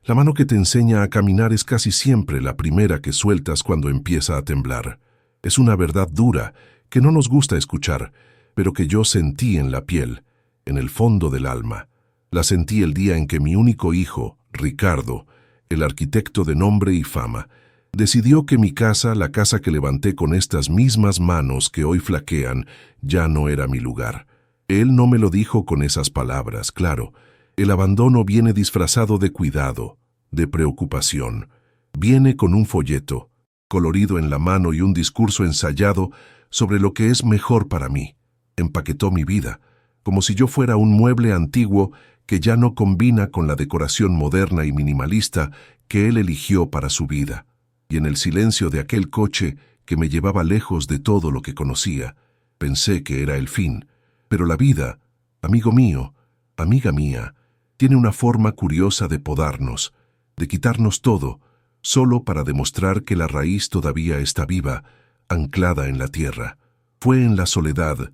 La mano que te enseña a caminar es casi siempre la primera que sueltas cuando empieza a temblar. Es una verdad dura que no nos gusta escuchar, pero que yo sentí en la piel, en el fondo del alma. La sentí el día en que mi único hijo, Ricardo, el arquitecto de nombre y fama, decidió que mi casa, la casa que levanté con estas mismas manos que hoy flaquean, ya no era mi lugar. Él no me lo dijo con esas palabras, claro. El abandono viene disfrazado de cuidado, de preocupación. Viene con un folleto, colorido en la mano y un discurso ensayado sobre lo que es mejor para mí. Empaquetó mi vida, como si yo fuera un mueble antiguo que ya no combina con la decoración moderna y minimalista que él eligió para su vida. Y en el silencio de aquel coche que me llevaba lejos de todo lo que conocía, pensé que era el fin. Pero la vida, amigo mío, amiga mía, tiene una forma curiosa de podarnos, de quitarnos todo, solo para demostrar que la raíz todavía está viva, anclada en la tierra. Fue en la soledad,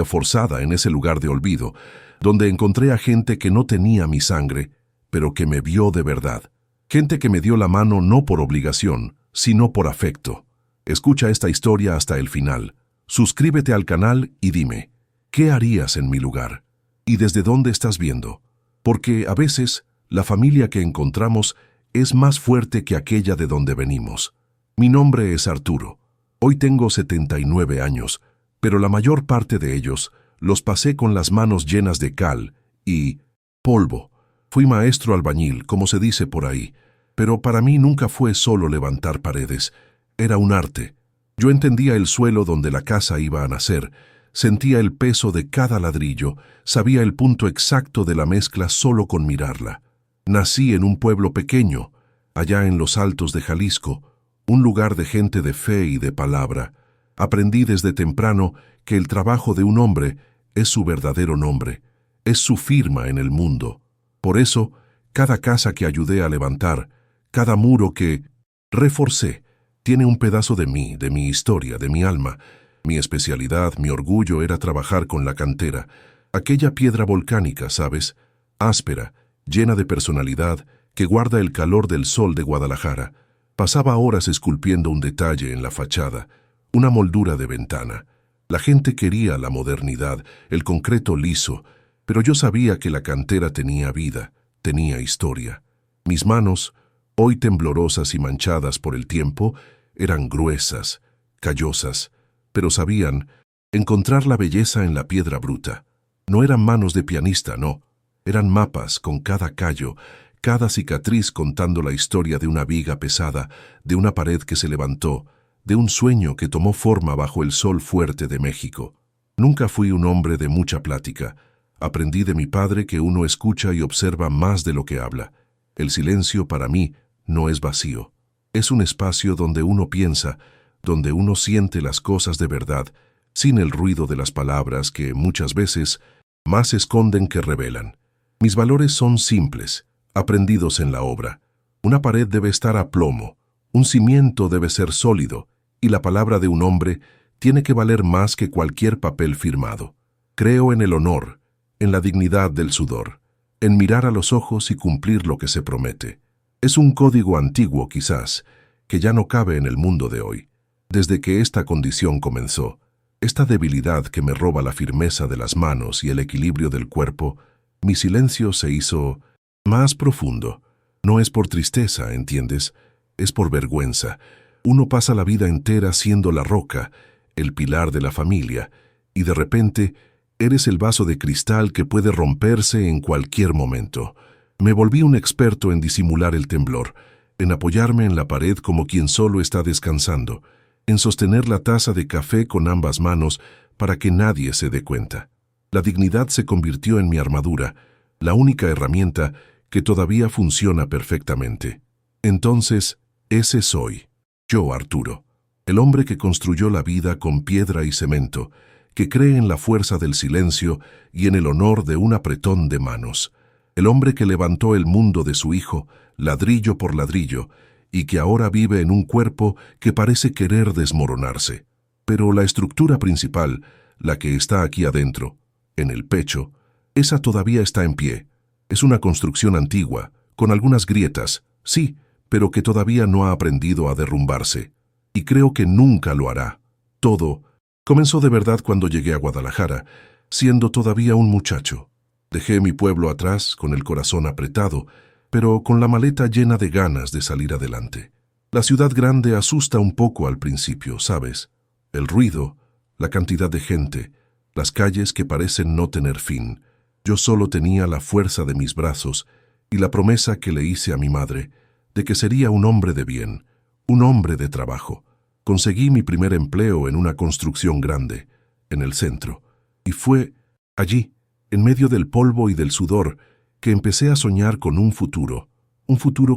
forzada en ese lugar de olvido, donde encontré a gente que no tenía mi sangre, pero que me vio de verdad. Gente que me dio la mano no por obligación, sino por afecto. Escucha esta historia hasta el final. Suscríbete al canal y dime, ¿qué harías en mi lugar? ¿Y desde dónde estás viendo? Porque a veces la familia que encontramos es más fuerte que aquella de donde venimos. Mi nombre es Arturo. Hoy tengo 79 años, pero la mayor parte de ellos los pasé con las manos llenas de cal y polvo. Fui maestro albañil, como se dice por ahí, pero para mí nunca fue solo levantar paredes. Era un arte. Yo entendía el suelo donde la casa iba a nacer, sentía el peso de cada ladrillo, sabía el punto exacto de la mezcla solo con mirarla. Nací en un pueblo pequeño, allá en los altos de Jalisco, un lugar de gente de fe y de palabra. Aprendí desde temprano que el trabajo de un hombre es su verdadero nombre, es su firma en el mundo. Por eso, cada casa que ayudé a levantar, cada muro que reforcé, tiene un pedazo de mí, de mi historia, de mi alma. Mi especialidad, mi orgullo era trabajar con la cantera, aquella piedra volcánica, ¿sabes? Áspera, llena de personalidad, que guarda el calor del sol de Guadalajara. Pasaba horas esculpiendo un detalle en la fachada, una moldura de ventana. La gente quería la modernidad, el concreto liso, pero yo sabía que la cantera tenía vida, tenía historia. Mis manos, hoy temblorosas y manchadas por el tiempo, eran gruesas, callosas, pero sabían encontrar la belleza en la piedra bruta. No eran manos de pianista, no. Eran mapas con cada callo, cada cicatriz contando la historia de una viga pesada, de una pared que se levantó, de un sueño que tomó forma bajo el sol fuerte de México. Nunca fui un hombre de mucha plática. Aprendí de mi padre que uno escucha y observa más de lo que habla. El silencio para mí no es vacío. Es un espacio donde uno piensa, donde uno siente las cosas de verdad, sin el ruido de las palabras que muchas veces más esconden que revelan. Mis valores son simples, aprendidos en la obra. Una pared debe estar a plomo, un cimiento debe ser sólido, y la palabra de un hombre tiene que valer más que cualquier papel firmado. Creo en el honor, en la dignidad del sudor, en mirar a los ojos y cumplir lo que se promete. Es un código antiguo, quizás, que ya no cabe en el mundo de hoy. Desde que esta condición comenzó, esta debilidad que me roba la firmeza de las manos y el equilibrio del cuerpo, mi silencio se hizo más profundo. No es por tristeza, ¿entiendes? Es por vergüenza. Uno pasa la vida entera siendo la roca, el pilar de la familia, y de repente eres el vaso de cristal que puede romperse en cualquier momento. Me volví un experto en disimular el temblor, en apoyarme en la pared como quien solo está descansando, en sostener la taza de café con ambas manos para que nadie se dé cuenta. La dignidad se convirtió en mi armadura, la única herramienta que todavía funciona perfectamente. Entonces, ese soy, yo, Arturo, el hombre que construyó la vida con piedra y cemento, que cree en la fuerza del silencio y en el honor de un apretón de manos. El hombre que levantó el mundo de su hijo, ladrillo por ladrillo, y que ahora vive en un cuerpo que parece querer desmoronarse. Pero la estructura principal, la que está aquí adentro, en el pecho, esa todavía está en pie. Es una construcción antigua, con algunas grietas, sí, pero que todavía no ha aprendido a derrumbarse. Y creo que nunca lo hará. Todo comenzó de verdad cuando llegué a Guadalajara, siendo todavía un muchacho. Dejé mi pueblo atrás, con el corazón apretado, pero con la maleta llena de ganas de salir adelante. La ciudad grande asusta un poco al principio, ¿sabes? El ruido, la cantidad de gente, las calles que parecen no tener fin. Yo solo tenía la fuerza de mis brazos y la promesa que le hice a mi madre de que sería un hombre de bien, un hombre de trabajo. Conseguí mi primer empleo en una construcción grande, en el centro, y fue allí, en medio del polvo y del sudor, que empecé a soñar con un futuro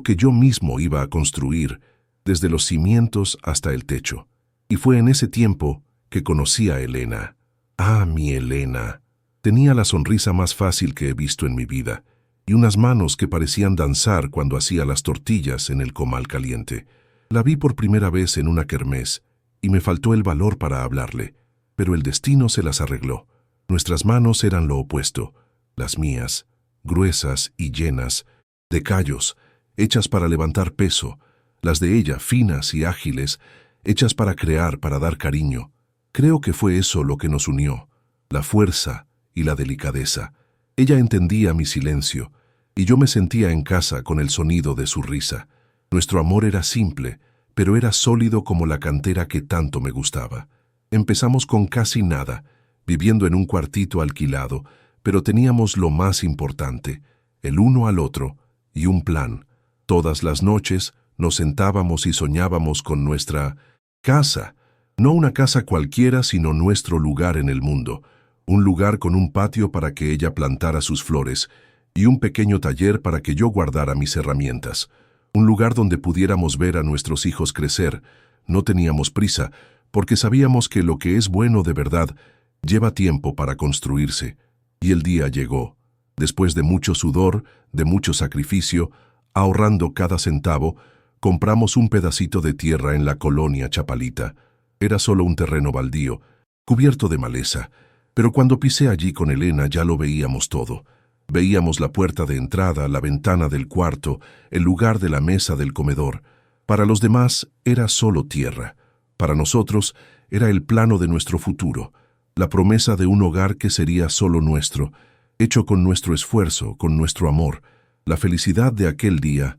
que yo mismo iba a construir, desde los cimientos hasta el techo. Y fue en ese tiempo que conocí a Elena. ¡Ah, mi Elena! Tenía la sonrisa más fácil que he visto en mi vida, y unas manos que parecían danzar cuando hacía las tortillas en el comal caliente. La vi por primera vez en una kermés, y me faltó el valor para hablarle, pero el destino se las arregló. Nuestras manos eran lo opuesto, las mías, gruesas y llenas, de callos, hechas para levantar peso, las de ella finas y ágiles, hechas para crear, para dar cariño. Creo que fue eso lo que nos unió, la fuerza y la delicadeza. Ella entendía mi silencio, y yo me sentía en casa con el sonido de su risa. Nuestro amor era simple, pero era sólido como la cantera que tanto me gustaba. Empezamos con casi nada, viviendo en un cuartito alquilado, pero teníamos lo más importante, el uno al otro, y un plan. Todas las noches nos sentábamos y soñábamos con nuestra casa, no una casa cualquiera, sino nuestro lugar en el mundo, un lugar con un patio para que ella plantara sus flores y un pequeño taller para que yo guardara mis herramientas, un lugar donde pudiéramos ver a nuestros hijos crecer. No teníamos prisa, porque sabíamos que lo que es bueno de verdad lleva tiempo para construirse, y el día llegó. Después de mucho sudor, de mucho sacrificio, ahorrando cada centavo, compramos un pedacito de tierra en la colonia Chapalita. Era solo un terreno baldío, cubierto de maleza, pero cuando pisé allí con Elena ya lo veíamos todo. Veíamos la puerta de entrada, la ventana del cuarto, el lugar de la mesa del comedor. Para los demás era solo tierra. Para nosotros era el plano de nuestro futuro, la promesa de un hogar que sería solo nuestro, hecho con nuestro esfuerzo, con nuestro amor. La felicidad de aquel día,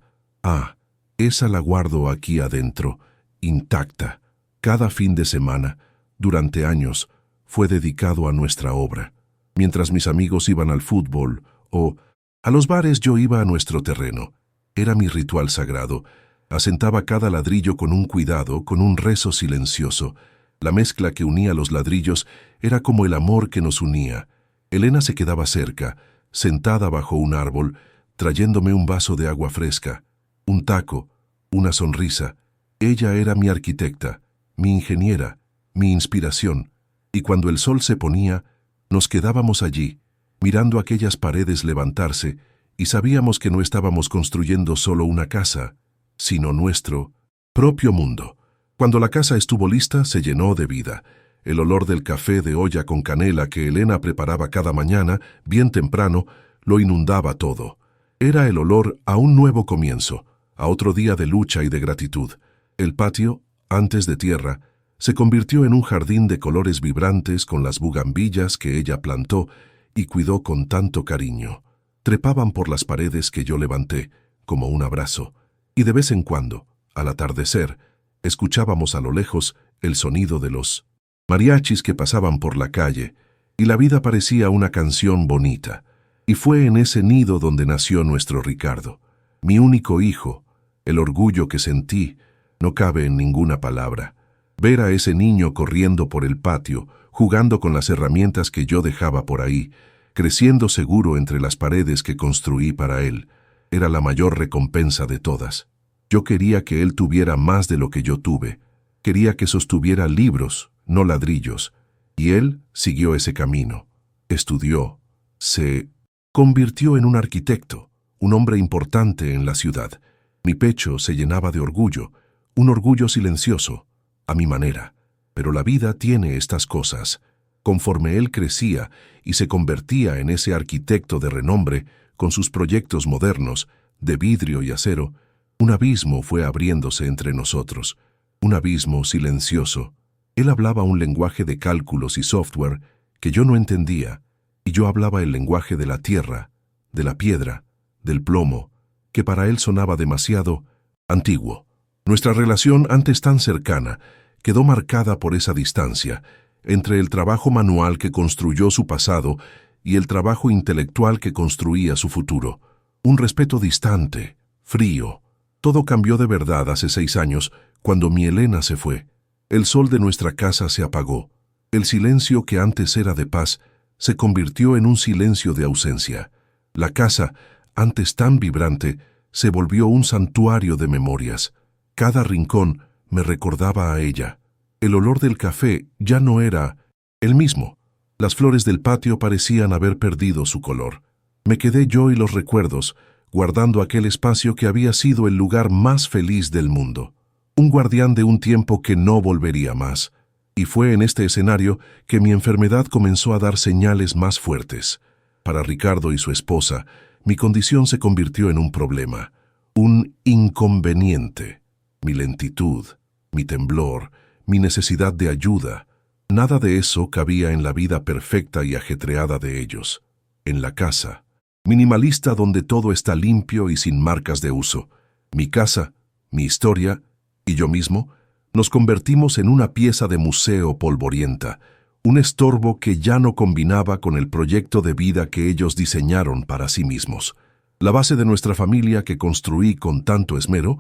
esa la guardo aquí adentro, intacta. Cada fin de semana, durante años, fue dedicado a nuestra obra. Mientras mis amigos iban al fútbol o a los bares, yo iba a nuestro terreno. Era mi ritual sagrado. Asentaba cada ladrillo con un cuidado, con un rezo silencioso. La mezcla que unía los ladrillos era como el amor que nos unía. Elena se quedaba cerca, sentada bajo un árbol, trayéndome un vaso de agua fresca, un taco, una sonrisa. Ella era mi arquitecta, mi ingeniera, mi inspiración, y cuando el sol se ponía, nos quedábamos allí, mirando aquellas paredes levantarse, y sabíamos que no estábamos construyendo solo una casa, sino nuestro propio mundo. Cuando la casa estuvo lista, se llenó de vida. El olor del café de olla con canela que Elena preparaba cada mañana, bien temprano, lo inundaba todo. Era el olor a un nuevo comienzo, a otro día de lucha y de gratitud. El patio, antes de tierra, se convirtió en un jardín de colores vibrantes con las bugambillas que ella plantó y cuidó con tanto cariño. Trepaban por las paredes que yo levanté, como un abrazo, y de vez en cuando, al atardecer, escuchábamos a lo lejos el sonido de los mariachis que pasaban por la calle, y la vida parecía una canción bonita. Y fue en ese nido donde nació nuestro Ricardo, mi único hijo. El orgullo que sentí no cabe en ninguna palabra. Ver a ese niño corriendo por el patio, jugando con las herramientas que yo dejaba por ahí, creciendo seguro entre las paredes que construí para él, era la mayor recompensa de todas. Yo quería que él tuviera más de lo que yo tuve. Quería que sostuviera libros, no ladrillos. Y él siguió ese camino. Estudió. Se convirtió en un arquitecto, un hombre importante en la ciudad. Mi pecho se llenaba de orgullo, un orgullo silencioso, a mi manera. Pero la vida tiene estas cosas. Conforme él crecía y se convertía en ese arquitecto de renombre, con sus proyectos modernos, de vidrio y acero, un abismo fue abriéndose entre nosotros, un abismo silencioso. Él hablaba un lenguaje de cálculos y software que yo no entendía, y yo hablaba el lenguaje de la tierra, de la piedra, del plomo, que para él sonaba demasiado antiguo. Nuestra relación, antes tan cercana, quedó marcada por esa distancia entre el trabajo manual que construyó su pasado y el trabajo intelectual que construía su futuro. Un respeto distante, frío. Todo cambió de verdad hace 6 años, cuando mi Elena se fue. El sol de nuestra casa se apagó. El silencio que antes era de paz se convirtió en un silencio de ausencia. La casa, antes tan vibrante, se volvió un santuario de memorias. Cada rincón me recordaba a ella. El olor del café ya no era el mismo. Las flores del patio parecían haber perdido su color. Me quedé yo y los recuerdos, guardando aquel espacio que había sido el lugar más feliz del mundo. Un guardián de un tiempo que no volvería más. Y fue en este escenario que mi enfermedad comenzó a dar señales más fuertes. Para Ricardo y su esposa, mi condición se convirtió en un problema, un inconveniente. Mi lentitud, mi temblor, mi necesidad de ayuda, nada de eso cabía en la vida perfecta y ajetreada de ellos. En la casa, minimalista donde todo está limpio y sin marcas de uso, mi casa, mi historia y yo mismo, nos convertimos en una pieza de museo polvorienta, un estorbo que ya no combinaba con el proyecto de vida que ellos diseñaron para sí mismos. La base de nuestra familia que construí con tanto esmero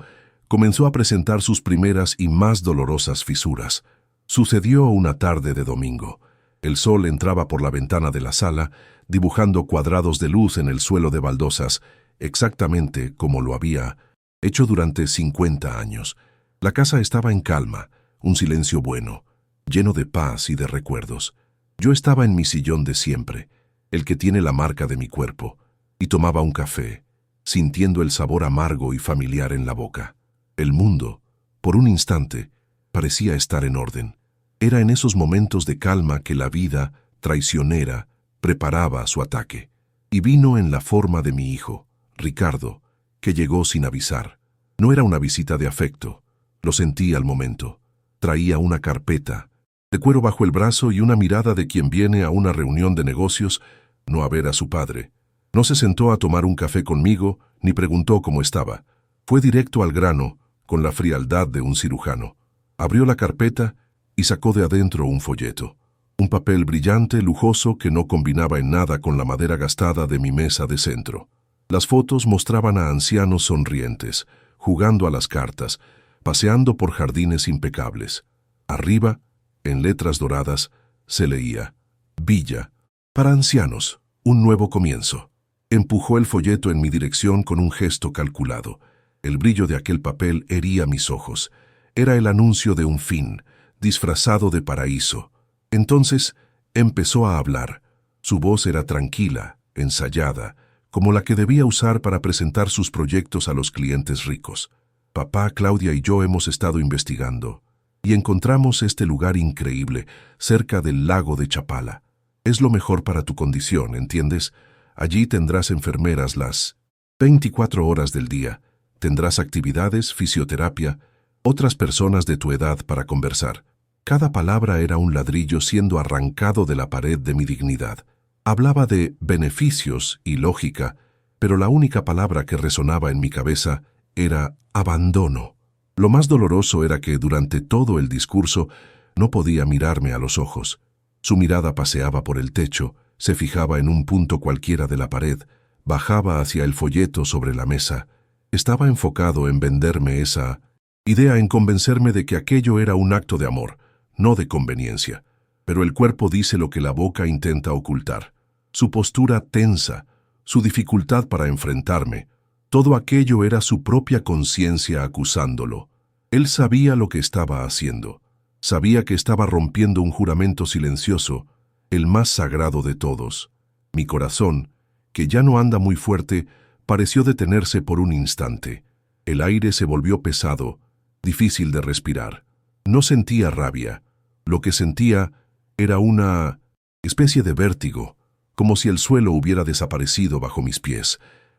comenzó a presentar sus primeras y más dolorosas fisuras. Sucedió una tarde de domingo. El sol entraba por la ventana de la sala, dibujando cuadrados de luz en el suelo de baldosas, exactamente como lo había hecho durante 50 años. La casa estaba en calma, un silencio bueno, lleno de paz y de recuerdos. Yo estaba en mi sillón de siempre, el que tiene la marca de mi cuerpo, y tomaba un café, sintiendo el sabor amargo y familiar en la boca. El mundo, por un instante, parecía estar en orden. Era en esos momentos de calma que la vida, traicionera, preparaba su ataque. Y vino en la forma de mi hijo, Ricardo, que llegó sin avisar. No era una visita de afecto, lo sentí al momento. Traía una carpeta de cuero bajo el brazo y una mirada de quien viene a una reunión de negocios, no a ver a su padre. No se sentó a tomar un café conmigo, ni preguntó cómo estaba. Fue directo al grano, con la frialdad de un cirujano. Abrió la carpeta y sacó de adentro un folleto. Un papel brillante, lujoso, que no combinaba en nada con la madera gastada de mi mesa de centro. Las fotos mostraban a ancianos sonrientes, jugando a las cartas, paseando por jardines impecables. Arriba, en letras doradas, se leía: Villa, para ancianos, un nuevo comienzo. Empujó el folleto en mi dirección con un gesto calculado. El brillo de aquel papel hería mis ojos. Era el anuncio de un fin, disfrazado de paraíso. Entonces empezó a hablar. Su voz era tranquila, ensayada, como la que debía usar para presentar sus proyectos a los clientes ricos. Papá, Claudia y yo hemos estado investigando y encontramos este lugar increíble, cerca del lago de Chapala. Es lo mejor para tu condición, ¿entiendes? Allí tendrás enfermeras las 24 horas del día. Tendrás actividades, fisioterapia, otras personas de tu edad para conversar. Cada palabra era un ladrillo siendo arrancado de la pared de mi dignidad. Hablaba de beneficios y lógica, pero la única palabra que resonaba en mi cabeza era abandono. Lo más doloroso era que durante todo el discurso no podía mirarme a los ojos. Su mirada paseaba por el techo, se fijaba en un punto cualquiera de la pared, bajaba hacia el folleto sobre la mesa. Estaba enfocado en venderme esa idea, en convencerme de que aquello era un acto de amor, no de conveniencia. Pero el cuerpo dice lo que la boca intenta ocultar. Su postura tensa, su dificultad para enfrentarme, todo aquello era su propia conciencia acusándolo. Él sabía lo que estaba haciendo. Sabía que estaba rompiendo un juramento silencioso, el más sagrado de todos. Mi corazón, que ya no anda muy fuerte, pareció detenerse por un instante. El aire se volvió pesado, difícil de respirar. No sentía rabia. Lo que sentía era una especie de vértigo, como si el suelo hubiera desaparecido bajo mis pies.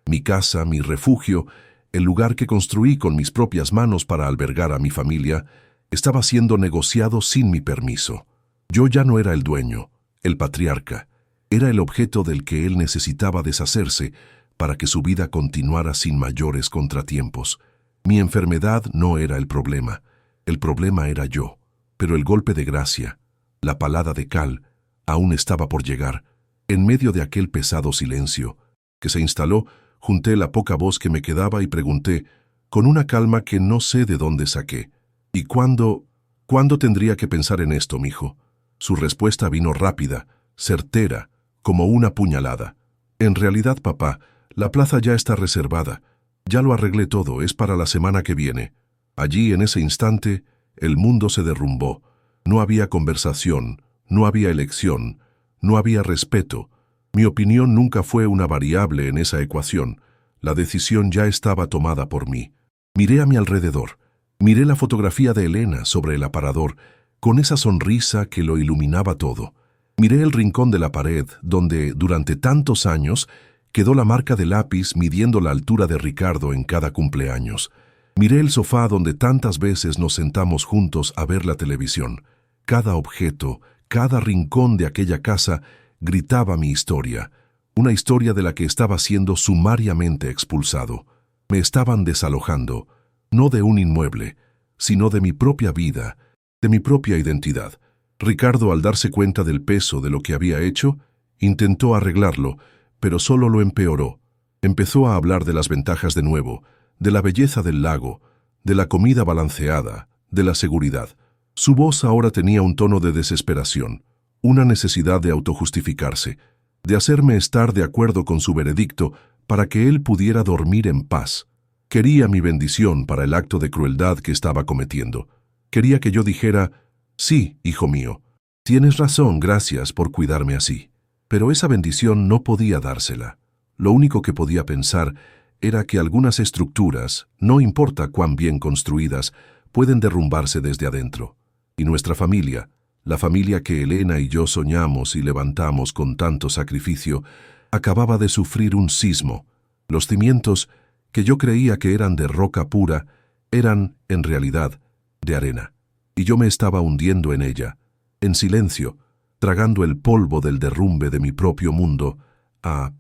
Mi casa, mi refugio, el lugar que construí con mis propias manos para albergar a mi familia, estaba siendo negociado sin mi permiso. Yo ya no era el dueño, el patriarca. Era el objeto del que él necesitaba deshacerse para que su vida continuara sin mayores contratiempos. Mi enfermedad no era el problema era yo. Pero el golpe de gracia, la palada de cal, aún estaba por llegar. En medio de aquel pesado silencio que se instaló, junté la poca voz que me quedaba y pregunté, con una calma que no sé de dónde saqué: ¿y cuándo tendría que pensar en esto, mijo? Su respuesta vino rápida, certera, como una puñalada. En realidad, papá, la plaza ya está reservada. Ya lo arreglé todo, es para la semana que viene. Allí, en ese instante, el mundo se derrumbó. No había conversación, no había elección, no había respeto. Mi opinión nunca fue una variable en esa ecuación. La decisión ya estaba tomada por mí. Miré a mi alrededor. Miré la fotografía de Elena sobre el aparador, con esa sonrisa que lo iluminaba todo. Miré el rincón de la pared, donde, durante tantos años, quedó la marca de lápiz midiendo la altura de Ricardo en cada cumpleaños. Miré el sofá donde tantas veces nos sentamos juntos a ver la televisión. Cada objeto, cada rincón de aquella casa gritaba mi historia, una historia de la que estaba siendo sumariamente expulsado. Me estaban desalojando, no de un inmueble, sino de mi propia vida, de mi propia identidad. Ricardo, al darse cuenta del peso de lo que había hecho, intentó arreglarlo, pero solo lo empeoró. Empezó a hablar de las ventajas de nuevo, de la belleza del lago, de la comida balanceada, de la seguridad. Su voz ahora tenía un tono de desesperación, una necesidad de autojustificarse, de hacerme estar de acuerdo con su veredicto para que él pudiera dormir en paz. Quería mi bendición para el acto de crueldad que estaba cometiendo. Quería que yo dijera: sí, hijo mío, tienes razón, gracias por cuidarme así. Pero esa bendición no podía dársela. Lo único que podía pensar era que algunas estructuras, no importa cuán bien construidas, pueden derrumbarse desde adentro. Y nuestra familia, la familia que Elena y yo soñamos y levantamos con tanto sacrificio, acababa de sufrir un sismo. Los cimientos, que yo creía que eran de roca pura, eran, en realidad, de arena. Y yo me estaba hundiendo en ella, en silencio, tragando el polvo del derrumbe de mi propio mundo, a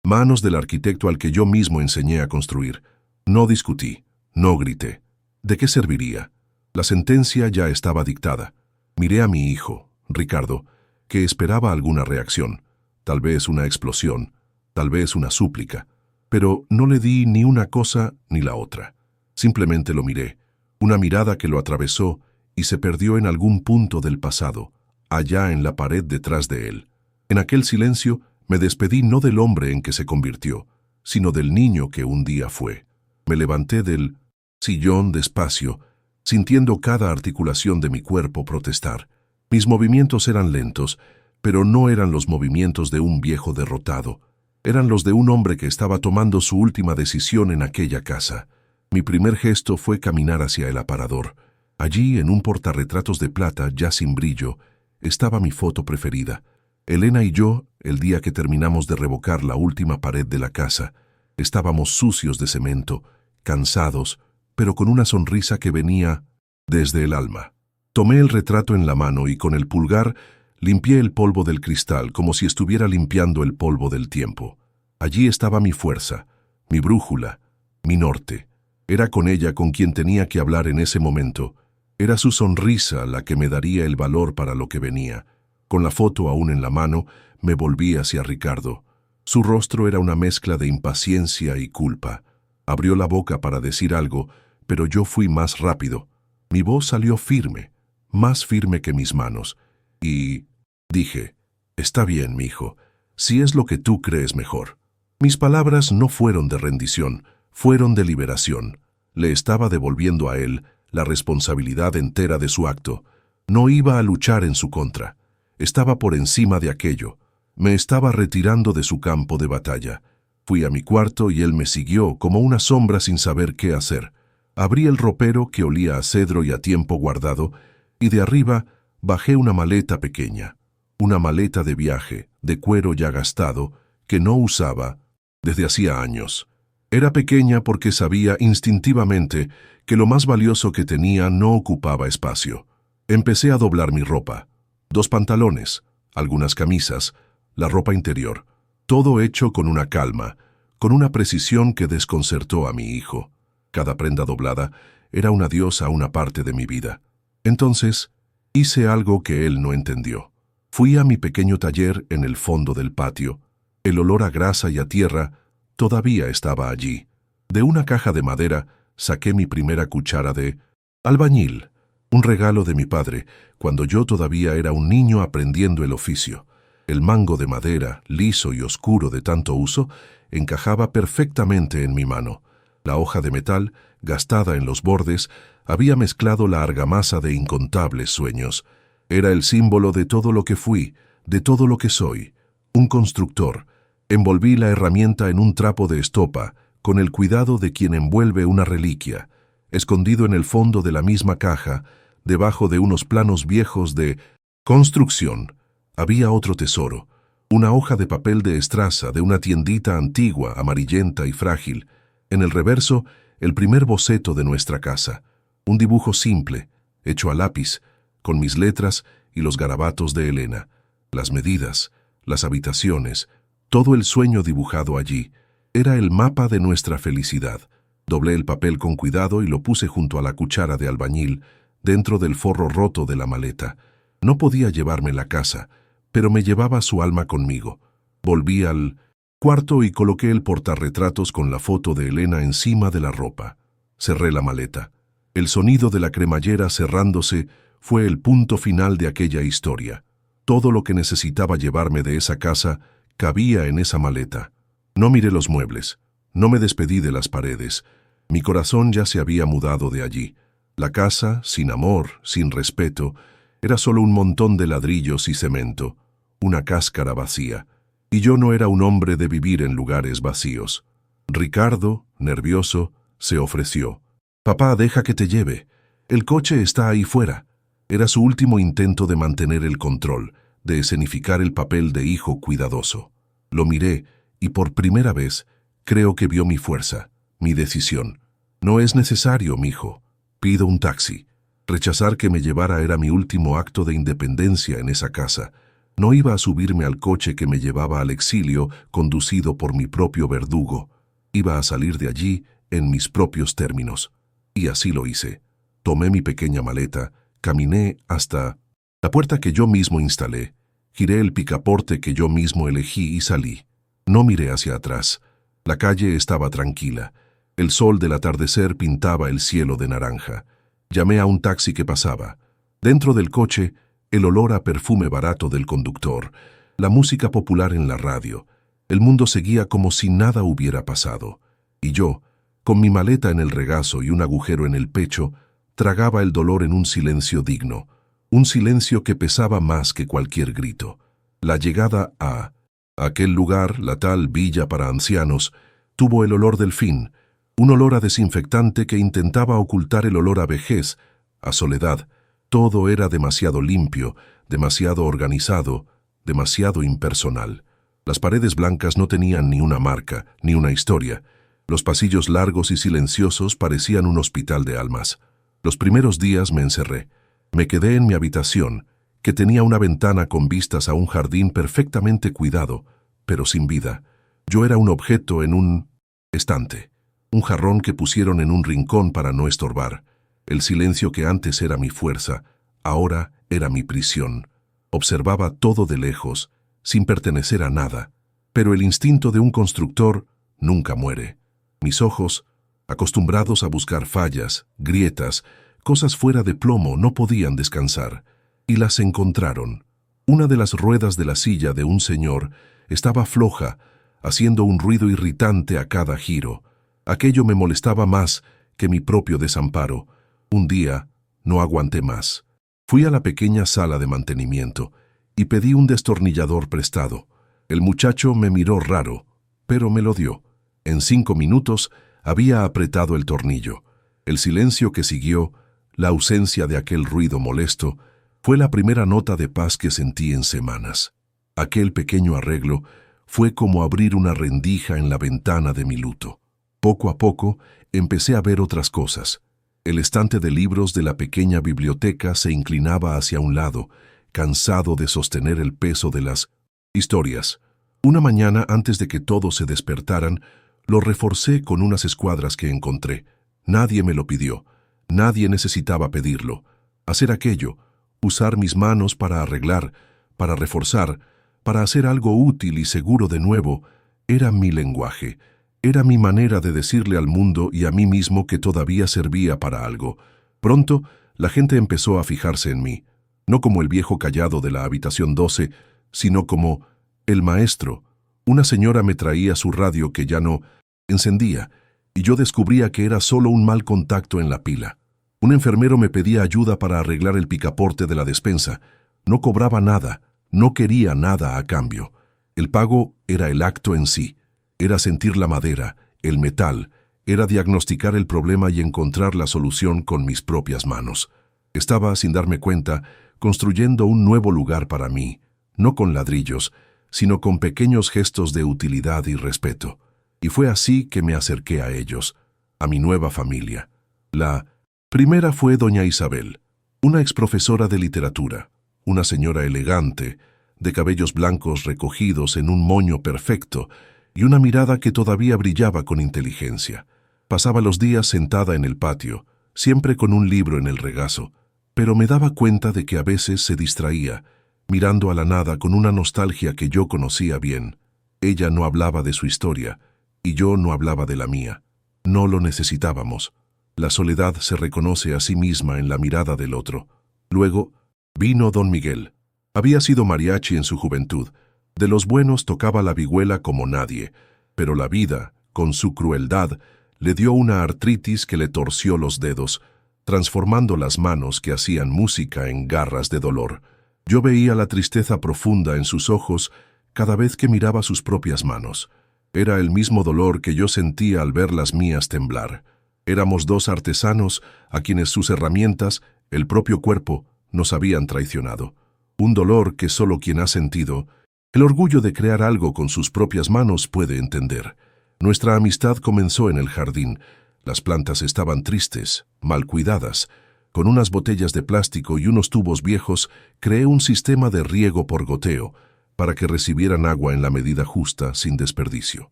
manos del arquitecto al que yo mismo enseñé a construir. No discutí, no grité. ¿De qué serviría? La sentencia ya estaba dictada. Miré a mi hijo, Ricardo, que esperaba alguna reacción, tal vez una explosión, tal vez una súplica, pero no le di ni una cosa ni la otra. Simplemente lo miré, una mirada que lo atravesó y se perdió en algún punto del pasado, allá en la pared detrás de él. En aquel silencio me despedí no del hombre en que se convirtió, sino del niño que un día fue. Me levanté del sillón despacio, sintiendo cada articulación de mi cuerpo protestar. Mis movimientos eran lentos, pero no eran los movimientos de un viejo derrotado. Eran los de un hombre que estaba tomando su última decisión en aquella casa. Mi primer gesto fue caminar hacia el aparador. Allí, en un portarretratos de plata ya sin brillo, estaba mi foto preferida. Elena y yo, el día que terminamos de revocar la última pared de la casa, estábamos sucios de cemento, cansados, pero con una sonrisa que venía desde el alma. Tomé el retrato en la mano y con el pulgar limpié el polvo del cristal como si estuviera limpiando el polvo del tiempo. Allí estaba mi fuerza, mi brújula, mi norte. Era con ella con quien tenía que hablar en ese momento. Era su sonrisa la que me daría el valor para lo que venía. Con la foto aún en la mano, me volví hacia Ricardo. Su rostro era una mezcla de impaciencia y culpa. Abrió la boca para decir algo, pero yo fui más rápido. Mi voz salió firme, más firme que mis manos, y dije: está bien, mijo, si es lo que tú crees mejor. Mis palabras no fueron de rendición, fueron de liberación. Le estaba devolviendo a él la responsabilidad entera de su acto. No iba a luchar en su contra. Estaba por encima de aquello. Me estaba retirando de su campo de batalla. Fui a mi cuarto y él me siguió como una sombra sin saber qué hacer. Abrí el ropero que olía a cedro y a tiempo guardado, y de arriba bajé una maleta pequeña, una maleta de viaje, de cuero ya gastado, que no usaba desde hacía años. Era pequeña porque sabía instintivamente que lo más valioso que tenía no ocupaba espacio. Empecé a doblar mi ropa. 2 pantalones, algunas camisas, la ropa interior. Todo hecho con una calma, con una precisión que desconcertó a mi hijo. Cada prenda doblada era un adiós a una parte de mi vida. Entonces, hice algo que él no entendió. Fui a mi pequeño taller en el fondo del patio. El olor a grasa y a tierra todavía estaba allí. De una caja de madera saqué mi primera cuchara de albañil, un regalo de mi padre, cuando yo todavía era un niño aprendiendo el oficio. El mango de madera, liso y oscuro de tanto uso, encajaba perfectamente en mi mano. La hoja de metal, gastada en los bordes, había mezclado la argamasa de incontables sueños. Era el símbolo de todo lo que fui, de todo lo que soy. Un constructor. Envolví la herramienta en un trapo de estopa, con el cuidado de quien envuelve una reliquia. Escondido en el fondo de la misma caja, debajo de unos planos viejos de construcción, había otro tesoro, una hoja de papel de estraza de una tiendita antigua, amarillenta y frágil. En el reverso, el primer boceto de nuestra casa, un dibujo simple, hecho a lápiz, con mis letras y los garabatos de Elena, las medidas, las habitaciones, todo el sueño dibujado allí. Era el mapa de nuestra felicidad. Doblé el papel con cuidado y lo puse junto a la cuchara de albañil, dentro del forro roto de la maleta. No podía llevarme la casa, pero me llevaba su alma conmigo. Volví al cuarto y coloqué el portarretratos con la foto de Elena encima de la ropa. Cerré la maleta. El sonido de la cremallera cerrándose fue el punto final de aquella historia. Todo lo que necesitaba llevarme de esa casa cabía en esa maleta. No miré los muebles, no me despedí de las paredes. Mi corazón ya se había mudado de allí. La casa, sin amor, sin respeto, era solo un montón de ladrillos y cemento, una cáscara vacía. Y yo no era un hombre de vivir en lugares vacíos. Ricardo, nervioso, se ofreció. «Papá, deja que te lleve. El coche está ahí fuera». Era su último intento de mantener el control, de escenificar el papel de hijo cuidadoso. Lo miré y por primera vez creo que vio mi fuerza, mi decisión. «No es necesario, mijo. Pido un taxi». Rechazar que me llevara era mi último acto de independencia en esa casa. No iba a subirme al coche que me llevaba al exilio, conducido por mi propio verdugo. Iba a salir de allí en mis propios términos. Y así lo hice. Tomé mi pequeña maleta, caminé hasta la puerta que yo mismo instalé, giré el picaporte que yo mismo elegí y salí. No miré hacia atrás. La calle estaba tranquila. El sol del atardecer pintaba el cielo de naranja. Llamé a un taxi que pasaba. Dentro del coche, el olor a perfume barato del conductor, la música popular en la radio. El mundo seguía como si nada hubiera pasado. Y yo, con mi maleta en el regazo y un agujero en el pecho, tragaba el dolor en un silencio digno, un silencio que pesaba más que cualquier grito. La llegada a aquel lugar, la tal villa para ancianos, tuvo el olor del fin, un olor a desinfectante que intentaba ocultar el olor a vejez, a soledad. Todo era demasiado limpio, demasiado organizado, demasiado impersonal. Las paredes blancas no tenían ni una marca, ni una historia. Los pasillos largos y silenciosos parecían un hospital de almas. Los primeros días me encerré. Me quedé en mi habitación, que tenía una ventana con vistas a un jardín perfectamente cuidado, pero sin vida. Yo era un objeto en un estante, un jarrón que pusieron en un rincón para no estorbar. El silencio que antes era mi fuerza, ahora era mi prisión. Observaba todo de lejos, sin pertenecer a nada, pero el instinto de un constructor nunca muere. Mis ojos, acostumbrados a buscar fallas, grietas, cosas fuera de plomo, no podían descansar, y las encontraron. Una de las ruedas de la silla de un señor estaba floja, haciendo un ruido irritante a cada giro. Aquello me molestaba más que mi propio desamparo. Un día no aguanté más. Fui a la pequeña sala de mantenimiento y pedí un destornillador prestado. El muchacho me miró raro, pero me lo dio. En 5 minutos había apretado el tornillo. El silencio que siguió, la ausencia de aquel ruido molesto, fue la primera nota de paz que sentí en semanas. Aquel pequeño arreglo fue como abrir una rendija en la ventana de mi luto. Poco a poco, empecé a ver otras cosas. El estante de libros de la pequeña biblioteca se inclinaba hacia un lado, cansado de sostener el peso de las historias. Una mañana, antes de que todos se despertaran, lo reforcé con unas escuadras que encontré. Nadie me lo pidió. Nadie necesitaba pedirlo. Hacer aquello, usar mis manos para arreglar, para reforzar, para hacer algo útil y seguro de nuevo, era mi lenguaje. Era mi manera de decirle al mundo y a mí mismo que todavía servía para algo. Pronto, la gente empezó a fijarse en mí, no como el viejo callado de la habitación 12, sino como el maestro. Una señora me traía su radio que ya no encendía, y yo descubría que era solo un mal contacto en la pila. Un enfermero me pedía ayuda para arreglar el picaporte de la despensa. No cobraba nada, no quería nada a cambio. El pago era el acto en sí. Era sentir la madera, el metal, era diagnosticar el problema y encontrar la solución con mis propias manos. Estaba, sin darme cuenta, construyendo un nuevo lugar para mí, no con ladrillos, sino con pequeños gestos de utilidad y respeto. Y fue así que me acerqué a ellos, a mi nueva familia. La primera fue doña Isabel, una exprofesora de literatura, una señora elegante, de cabellos blancos recogidos en un moño perfecto, y una mirada que todavía brillaba con inteligencia. Pasaba los días sentada en el patio, siempre con un libro en el regazo, pero me daba cuenta de que a veces se distraía, mirando a la nada con una nostalgia que yo conocía bien. Ella no hablaba de su historia, y yo no hablaba de la mía. No lo necesitábamos. La soledad se reconoce a sí misma en la mirada del otro. Luego vino don Miguel. Había sido mariachi en su juventud. De los buenos tocaba la vihuela como nadie, pero la vida, con su crueldad, le dio una artritis que le torció los dedos, transformando las manos que hacían música en garras de dolor. Yo veía la tristeza profunda en sus ojos cada vez que miraba sus propias manos. Era el mismo dolor que yo sentía al ver las mías temblar. Éramos dos artesanos a quienes sus herramientas, el propio cuerpo, nos habían traicionado. Un dolor que solo quien ha sentido el orgullo de crear algo con sus propias manos puede entender. Nuestra amistad comenzó en el jardín. Las plantas estaban tristes, mal cuidadas. Con unas botellas de plástico y unos tubos viejos, creé un sistema de riego por goteo, para que recibieran agua en la medida justa, sin desperdicio.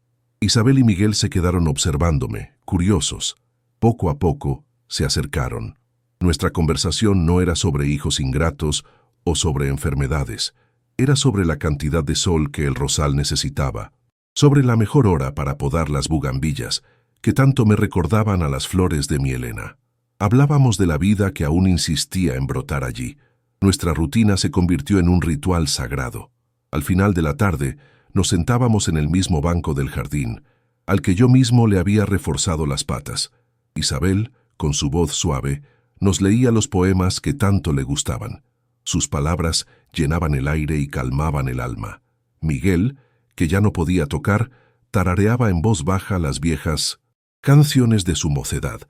Isabel y Miguel se quedaron observándome, curiosos. Poco a poco, se acercaron. Nuestra conversación no era sobre hijos ingratos o sobre enfermedades. Era sobre la cantidad de sol que el rosal necesitaba, sobre la mejor hora para podar las bugambillas, que tanto me recordaban a las flores de mi Elena. Hablábamos de la vida que aún insistía en brotar allí. Nuestra rutina se convirtió en un ritual sagrado. Al final de la tarde, nos sentábamos en el mismo banco del jardín, al que yo mismo le había reforzado las patas. Isabel, con su voz suave, nos leía los poemas que tanto le gustaban. Sus palabras llenaban el aire y calmaban el alma. Miguel, que ya no podía tocar, tarareaba en voz baja las viejas canciones de su mocedad,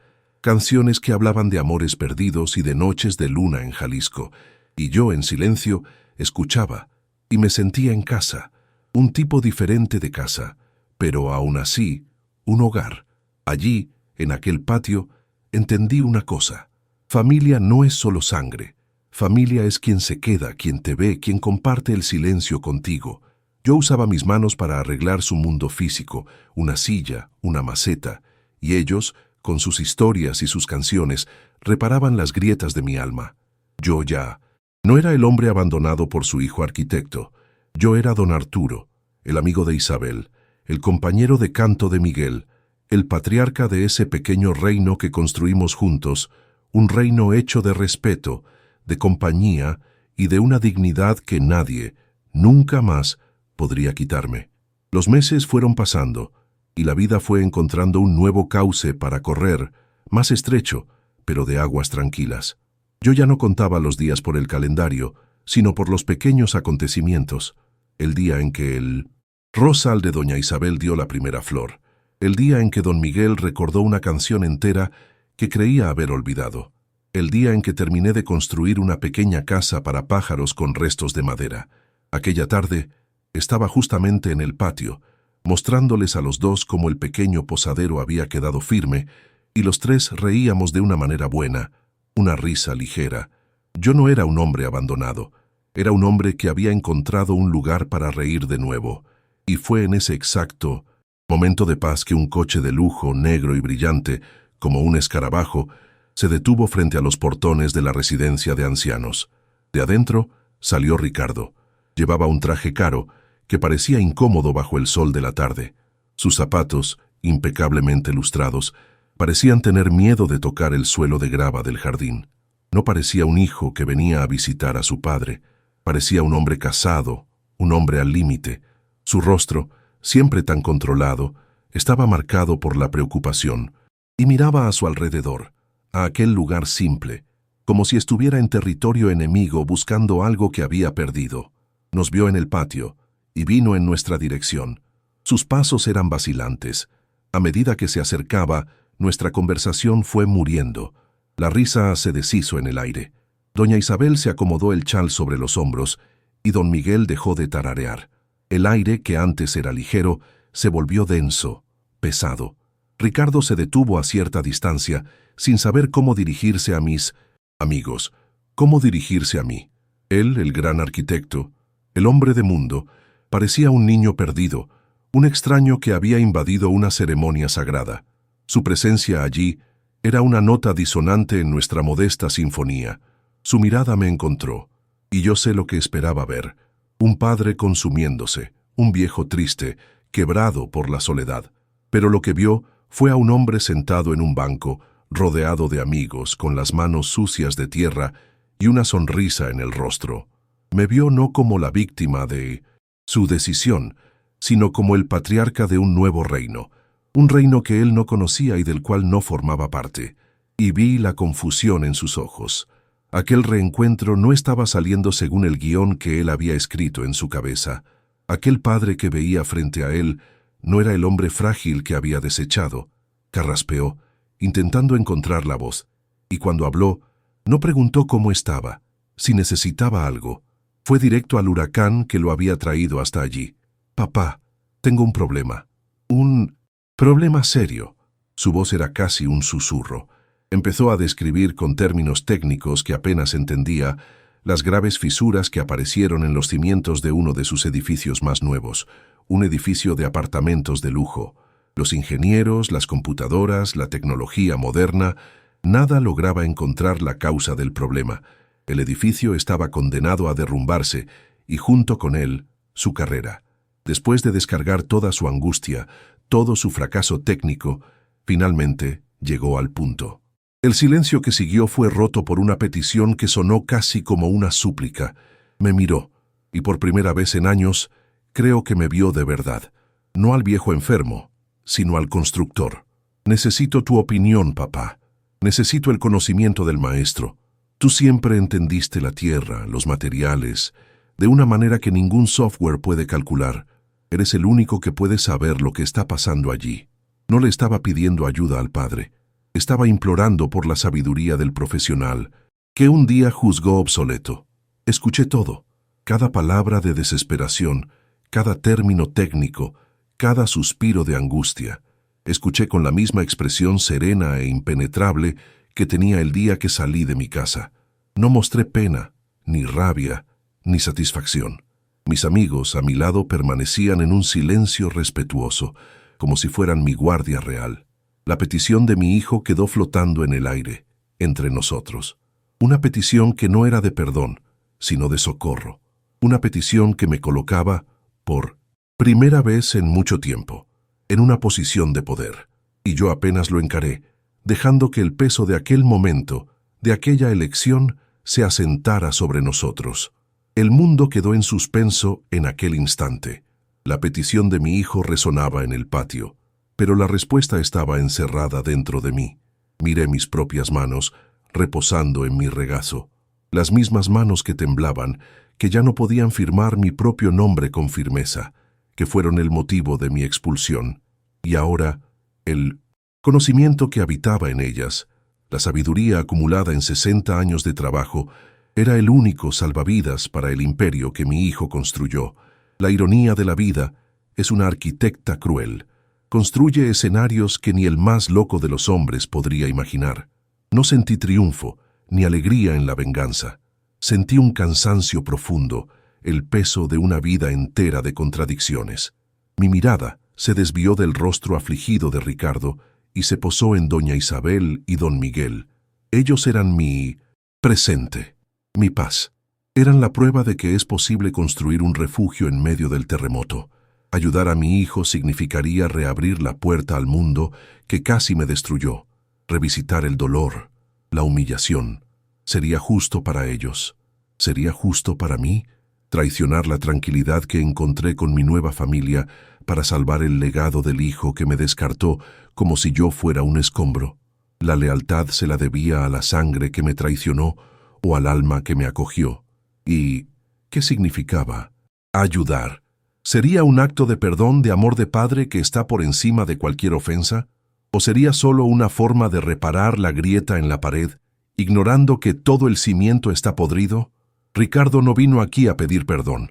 canciones que hablaban de amores perdidos y de noches de luna en Jalisco, y yo, en silencio, escuchaba y me sentía en casa, un tipo diferente de casa, pero aún así, un hogar. Allí, en aquel patio, entendí una cosa. Familia no es solo sangre. Familia es quien se queda, quien te ve, quien comparte el silencio contigo. Yo usaba mis manos para arreglar su mundo físico, una silla, una maceta, y ellos, con sus historias y sus canciones, reparaban las grietas de mi alma. Yo ya no era el hombre abandonado por su hijo arquitecto. Yo era don Arturo, el amigo de Isabel, el compañero de canto de Miguel, el patriarca de ese pequeño reino que construimos juntos, un reino hecho de respeto, de compañía y de una dignidad que nadie, nunca más, podría quitarme. Los meses fueron pasando, y la vida fue encontrando un nuevo cauce para correr, más estrecho, pero de aguas tranquilas. Yo ya no contaba los días por el calendario, sino por los pequeños acontecimientos. El día en que el rosal de doña Isabel dio la primera flor, el día en que don Miguel recordó una canción entera que creía haber olvidado, el día en que terminé de construir una pequeña casa para pájaros con restos de madera. Aquella tarde estaba justamente en el patio, mostrándoles a los dos cómo el pequeño posadero había quedado firme, y los tres reíamos de una manera buena, una risa ligera. Yo no era un hombre abandonado, era un hombre que había encontrado un lugar para reír de nuevo, y fue en ese exacto momento de paz que un coche de lujo, negro y brillante, como un escarabajo, se detuvo frente a los portones de la residencia de ancianos. De adentro salió Ricardo. Llevaba un traje caro, que parecía incómodo bajo el sol de la tarde. Sus zapatos, impecablemente lustrados, parecían tener miedo de tocar el suelo de grava del jardín. No parecía un hijo que venía a visitar a su padre. Parecía un hombre casado, un hombre al límite. Su rostro, siempre tan controlado, estaba marcado por la preocupación, y miraba a su alrededor, a aquel lugar simple, como si estuviera en territorio enemigo buscando algo que había perdido. Nos vio en el patio, y vino en nuestra dirección. Sus pasos eran vacilantes. A medida que se acercaba, nuestra conversación fue muriendo. La risa se deshizo en el aire. Doña Isabel se acomodó el chal sobre los hombros, y don Miguel dejó de tararear. El aire, que antes era ligero, se volvió denso, pesado. Ricardo se detuvo a cierta distancia, sin saber cómo dirigirse a mis amigos, cómo dirigirse a mí. Él, el gran arquitecto, el hombre de mundo, parecía un niño perdido, un extraño que había invadido una ceremonia sagrada. Su presencia allí era una nota disonante en nuestra modesta sinfonía. Su mirada me encontró, y yo sé lo que esperaba ver. Un padre consumiéndose, un viejo triste, quebrado por la soledad. Pero lo que vio fue a un hombre sentado en un banco, rodeado de amigos, con las manos sucias de tierra y una sonrisa en el rostro. Me vio no como la víctima de su decisión, sino como el patriarca de un nuevo reino, un reino que él no conocía y del cual no formaba parte, y vi la confusión en sus ojos. Aquel reencuentro no estaba saliendo según el guión que él había escrito en su cabeza. Aquel padre que veía frente a él no era el hombre frágil que había desechado. Carraspeó, intentando encontrar la voz, y cuando habló, no preguntó cómo estaba, si necesitaba algo. Fue directo al huracán que lo había traído hasta allí. «Papá, tengo un problema. Un problema serio». Su voz era casi un susurro. Empezó a describir con términos técnicos que apenas entendía las graves fisuras que aparecieron en los cimientos de uno de sus edificios más nuevos, un edificio de apartamentos de lujo. Los ingenieros, las computadoras, la tecnología moderna, nada lograba encontrar la causa del problema. El edificio estaba condenado a derrumbarse y junto con él, su carrera. Después de descargar toda su angustia, todo su fracaso técnico, finalmente llegó al punto. El silencio que siguió fue roto por una petición que sonó casi como una súplica. Me miró, y por primera vez en años, creo que me vio de verdad. No al viejo enfermo, sino al constructor. «Necesito tu opinión, papá. Necesito el conocimiento del maestro. Tú siempre entendiste la tierra, los materiales, de una manera que ningún software puede calcular. Eres el único que puede saber lo que está pasando allí». No le estaba pidiendo ayuda al padre. Estaba implorando por la sabiduría del profesional, que un día juzgó obsoleto. Escuché todo, cada palabra de desesperación, cada término técnico, cada suspiro de angustia. Escuché con la misma expresión serena e impenetrable que tenía el día que salí de mi casa. No mostré pena, ni rabia, ni satisfacción. Mis amigos a mi lado permanecían en un silencio respetuoso, como si fueran mi guardia real. La petición de mi hijo quedó flotando en el aire, entre nosotros. Una petición que no era de perdón, sino de socorro. Una petición que me colocaba, por primera vez en mucho tiempo, en una posición de poder. Y yo apenas lo encaré, dejando que el peso de aquel momento, de aquella elección, se asentara sobre nosotros. El mundo quedó en suspenso en aquel instante. La petición de mi hijo resonaba en el patio, pero la respuesta estaba encerrada dentro de mí. Miré mis propias manos, reposando en mi regazo. Las mismas manos que temblaban, que ya no podían firmar mi propio nombre con firmeza, que fueron el motivo de mi expulsión. Y ahora, el conocimiento que habitaba en ellas, la sabiduría acumulada en 60 años de trabajo, era el único salvavidas para el imperio que mi hijo construyó. La ironía de la vida es una arquitecta cruel. Construye escenarios que ni el más loco de los hombres podría imaginar. No sentí triunfo, ni alegría en la venganza. Sentí un cansancio profundo, el peso de una vida entera de contradicciones. Mi mirada se desvió del rostro afligido de Ricardo y se posó en doña Isabel y don Miguel. Ellos eran mi presente, mi paz. Eran la prueba de que es posible construir un refugio en medio del terremoto. Ayudar a mi hijo significaría reabrir la puerta al mundo que casi me destruyó. Revisitar el dolor, la humillación. ¿Sería justo para ellos? ¿Sería justo para mí? Traicionar la tranquilidad que encontré con mi nueva familia para salvar el legado del hijo que me descartó como si yo fuera un escombro. La lealtad se la debía a la sangre que me traicionó o al alma que me acogió. ¿Y qué significaba? Ayudar. ¿Sería un acto de perdón, de amor de padre que está por encima de cualquier ofensa? ¿O sería solo una forma de reparar la grieta en la pared, ignorando que todo el cimiento está podrido? Ricardo no vino aquí a pedir perdón.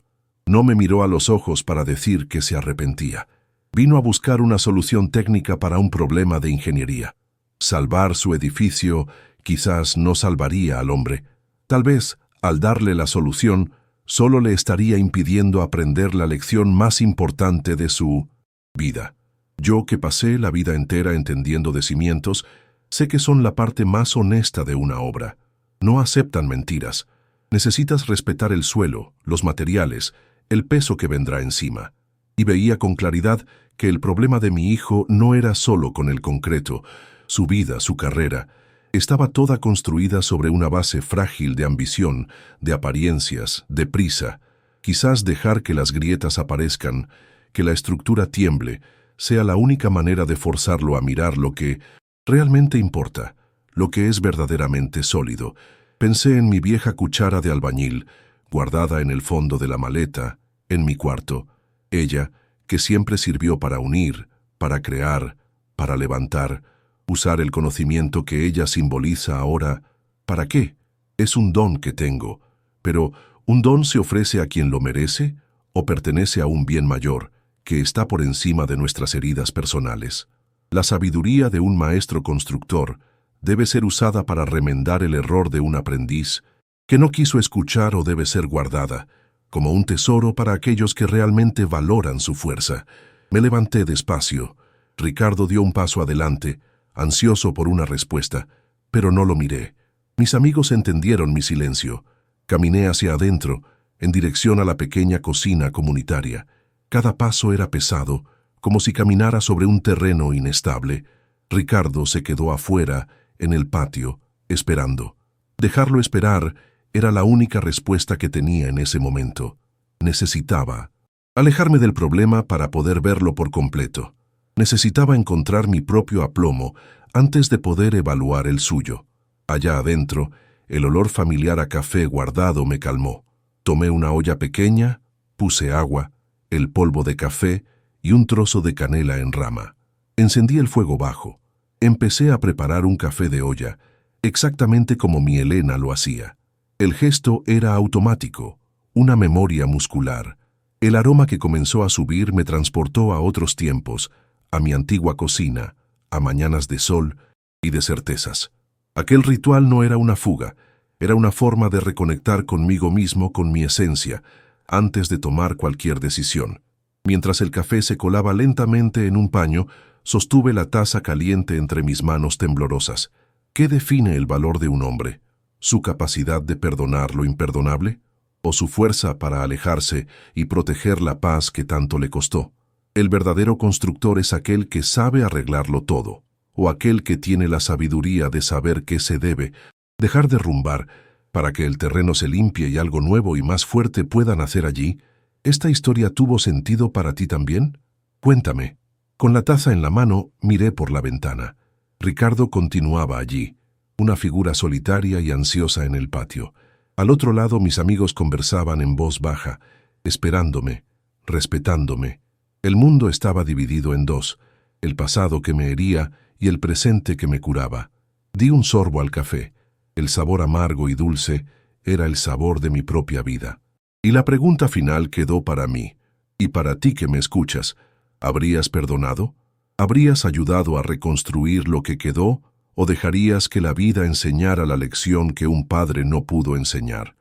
No me miró a los ojos para decir que se arrepentía. Vino a buscar una solución técnica para un problema de ingeniería. Salvar su edificio quizás no salvaría al hombre. Tal vez, al darle la solución, solo le estaría impidiendo aprender la lección más importante de su vida. Yo, que pasé la vida entera entendiendo de cimientos, sé que son la parte más honesta de una obra. No aceptan mentiras. Necesitas respetar el suelo, los materiales, el peso que vendrá encima. Y veía con claridad que el problema de mi hijo no era solo con el concreto. Su vida, su carrera, estaba toda construida sobre una base frágil de ambición, de apariencias, de prisa. Quizás dejar que las grietas aparezcan, que la estructura tiemble, sea la única manera de forzarlo a mirar lo que realmente importa, lo que es verdaderamente sólido. Pensé en mi vieja cuchara de albañil, guardada en el fondo de la maleta, en mi cuarto. Ella, que siempre sirvió para unir, para crear, para levantar, usar el conocimiento que ella simboliza ahora. ¿Para qué? Es un don que tengo, pero ¿un don se ofrece a quien lo merece o pertenece a un bien mayor, que está por encima de nuestras heridas personales? La sabiduría de un maestro constructor debe ser usada para remendar el error de un aprendiz que no quiso escuchar, o debe ser guardada como un tesoro para aquellos que realmente valoran su fuerza. Me levanté despacio. Ricardo dio un paso adelante, ansioso por una respuesta, pero no lo miré. Mis amigos entendieron mi silencio. Caminé hacia adentro, en dirección a la pequeña cocina comunitaria. Cada paso era pesado, como si caminara sobre un terreno inestable. Ricardo se quedó afuera, en el patio, esperando. Dejarlo esperar era la única respuesta que tenía en ese momento. Necesitaba alejarme del problema para poder verlo por completo. Necesitaba encontrar mi propio aplomo antes de poder evaluar el suyo. Allá adentro, el olor familiar a café guardado me calmó. Tomé una olla pequeña, puse agua, el polvo de café y un trozo de canela en rama. Encendí el fuego bajo. Empecé a preparar un café de olla, exactamente como mi Elena lo hacía. El gesto era automático, una memoria muscular. El aroma que comenzó a subir me transportó a otros tiempos, a mi antigua cocina, a mañanas de sol y de certezas. Aquel ritual no era una fuga, era una forma de reconectar conmigo mismo, con mi esencia, antes de tomar cualquier decisión. Mientras el café se colaba lentamente en un paño, sostuve la taza caliente entre mis manos temblorosas. ¿Qué define el valor de un hombre? ¿Su capacidad de perdonar lo imperdonable? ¿O su fuerza para alejarse y proteger la paz que tanto le costó? El verdadero constructor es aquel que sabe arreglarlo todo, o aquel que tiene la sabiduría de saber qué se debe dejar derrumbar para que el terreno se limpie y algo nuevo y más fuerte pueda nacer allí. ¿Esta historia tuvo sentido para ti también? Cuéntame. Con la taza en la mano, miré por la ventana. Ricardo continuaba allí, una figura solitaria y ansiosa en el patio. Al otro lado, mis amigos conversaban en voz baja, esperándome, respetándome. El mundo estaba dividido en dos, el pasado que me hería y el presente que me curaba. Di un sorbo al café. El sabor amargo y dulce era el sabor de mi propia vida. Y la pregunta final quedó para mí. Y para ti que me escuchas, ¿habrías perdonado? ¿Habrías ayudado a reconstruir lo que quedó o dejarías que la vida enseñara la lección que un padre no pudo enseñar?